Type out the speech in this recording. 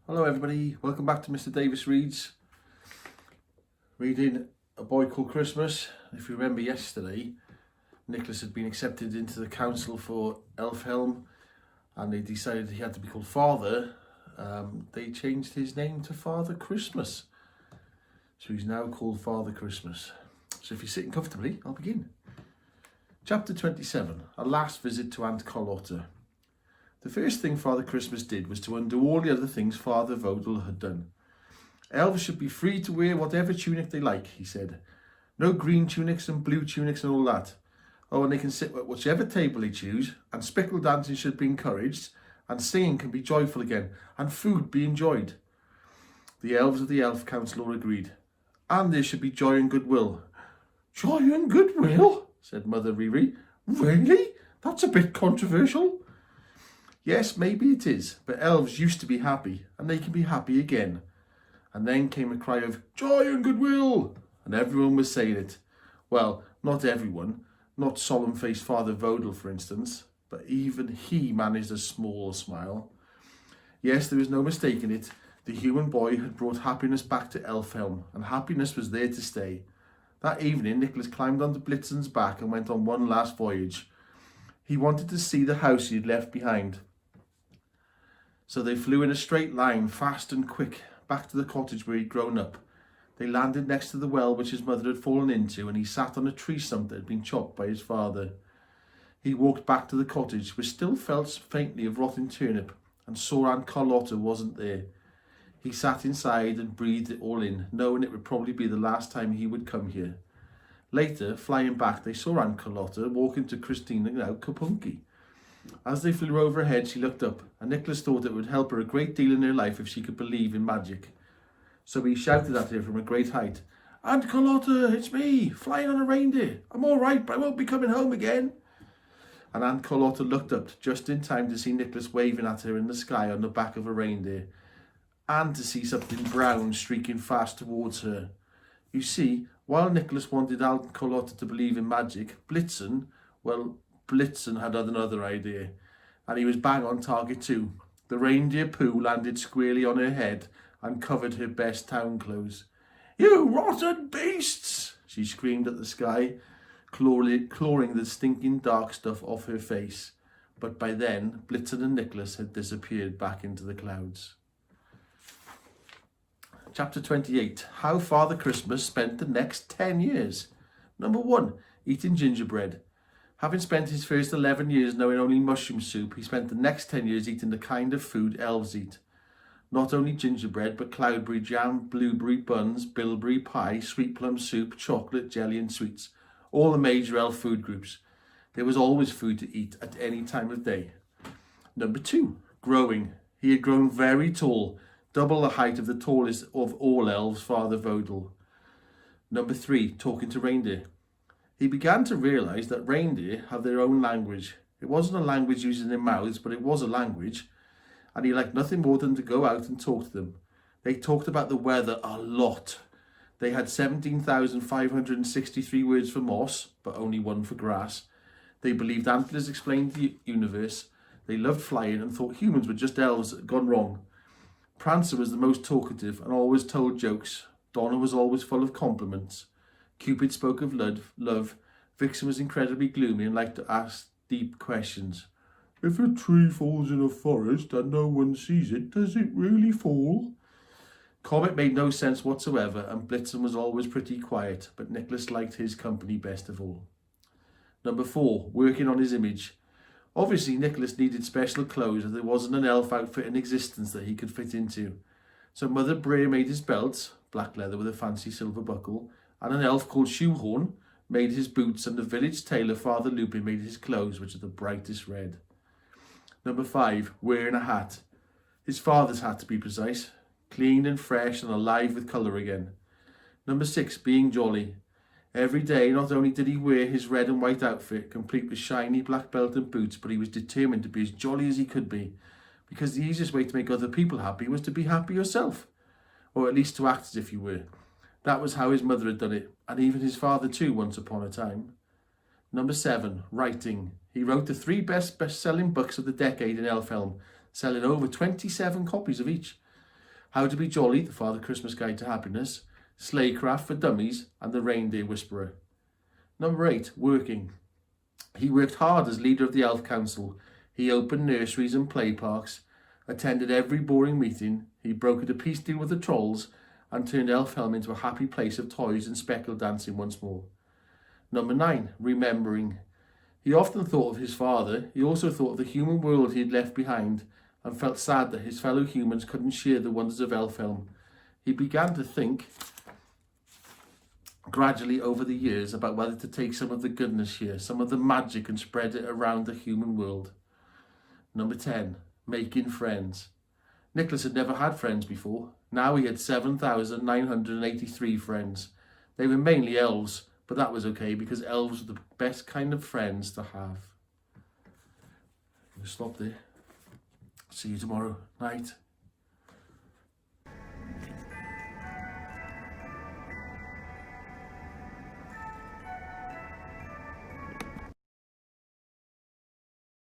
Hello everybody, welcome back to Mr. Davis Reads. Reading A Boy Called Christmas. If you remember yesterday, Nicholas had been accepted into the council for Elfhelm and they decided he had to be called Father. They changed his name to Father Christmas. So he's now called Father Christmas. So if you're sitting comfortably, I'll begin. Chapter 27, A Last Visit to Aunt Carlotta. The first thing Father Christmas did was to undo all the other things Father Vodal had done. Elves should be free to wear whatever tunic they like, he said. No green tunics and blue tunics and all that. Oh, and they can sit at whichever table they choose, and spickle dancing should be encouraged, and singing can be joyful again, and food be enjoyed. The elves of the Elf Council all agreed. And there should be joy and goodwill. Joy and goodwill? Said Mother Riri. Really? That's a bit controversial. Yes, maybe it is, but elves used to be happy, and they can be happy again. And then came a cry of joy and goodwill, and everyone was saying it. Well, not everyone, not solemn-faced Father Vodal, for instance, but even he managed a small smile. Yes, there was no mistaking it. The human boy had brought happiness back to Elfhelm, and happiness was there to stay. That evening, Nicholas climbed onto Blitzen's back and went on one last voyage. He wanted to see the house he had left behind. So they flew in a straight line, fast and quick, back to the cottage where he'd grown up. They landed next to the well which his mother had fallen into, and he sat on a tree stump that had been chopped by his father. He walked back to the cottage, which still felt faintly of rotten turnip, and saw Aunt Carlotta wasn't there. He sat inside and breathed it all in, knowing it would probably be the last time he would come here. Later, flying back, they saw Aunt Carlotta walking to Christina now Kapunki. As they flew overhead, she looked up, and Nicholas thought it would help her a great deal in her life if she could believe in magic. So he shouted at her from a great height, Aunt Carlotta, it's me, flying on a reindeer. I'm all right, but I won't be coming home again. And Aunt Carlotta looked up just in time to see Nicholas waving at her in the sky on the back of a reindeer, and to see something brown streaking fast towards her. You see, while Nicholas wanted Aunt Carlotta to believe in magic, Blitzen had another idea, and he was bang on target too. The reindeer poo landed squarely on her head and covered her best town clothes. You rotten beasts! She screamed at the sky, clawing the stinking dark stuff off her face. But by then, Blitzen and Nicholas had disappeared back into the clouds. Chapter 28. How Father Christmas spent the next 10 years. Number 1. Eating gingerbread. Having spent his first 11 years knowing only mushroom soup, he spent the next 10 years eating the kind of food elves eat. Not only gingerbread, but cloudberry jam, blueberry buns, bilberry pie, sweet plum soup, chocolate, jelly and sweets. All the major elf food groups. There was always food to eat at any time of day. Number 2. Growing. He had grown very tall, double the height of the tallest of all elves, Father Vodal. Number 3. Talking to reindeer. He began to realise that reindeer have their own language. It wasn't a language using their mouths, but it was a language, and he liked nothing more than to go out and talk to them. They talked about the weather a lot. They had 17,563 words for moss, but only one for grass. They believed antlers explained the universe. They loved flying and thought humans were just elves that had gone wrong. Prancer was the most talkative and always told jokes. Donna was always full of compliments. Cupid spoke of love. Vixen was incredibly gloomy and liked to ask deep questions. If a tree falls in a forest and no one sees it, does it really fall? Comet made no sense whatsoever, and Blitzen was always pretty quiet, but Nicholas liked his company best of all. Number 4. Working on his image. Obviously, Nicholas needed special clothes, as there wasn't an elf outfit in existence that he could fit into. So Mother Brer made his belt, black leather with a fancy silver buckle, and an elf called Shoehorn made his boots, and the village tailor, Father Lupin, made his clothes, which are the brightest red. Number 5. Wearing a hat. His father's hat, to be precise. Clean and fresh and alive with colour again. Number 6. Being jolly. Every day, not only did he wear his red and white outfit, complete with shiny black belt and boots, but he was determined to be as jolly as he could be, because the easiest way to make other people happy was to be happy yourself, or at least to act as if you were. That was how his mother had done it, and even his father too, once upon a time. Number 7. Writing. He wrote the 3 best-selling books of the decade in Elfhelm, selling over 27 copies of each. How to Be Jolly, the Father Christmas Guide to Happiness, Sleighcraft for Dummies, and The Reindeer Whisperer. Number 8, working. He worked hard as leader of the Elf Council. He opened nurseries and play parks, attended every boring meeting. He brokered a peace deal with the trolls and turned Elfhelm into a happy place of toys and speckle dancing once more. Number 9, remembering. He often thought of his father. He also thought of the human world he had left behind and felt sad that his fellow humans couldn't share the wonders of Elfhelm. He began to think gradually over the years about whether to take some of the goodness here, some of the magic, and spread it around the human world. Number 10, making friends. Nicholas had never had friends before. Now he had 7,983 friends. They were mainly elves, but that was okay because elves were the best kind of friends to have. We'll stop there. See you tomorrow night.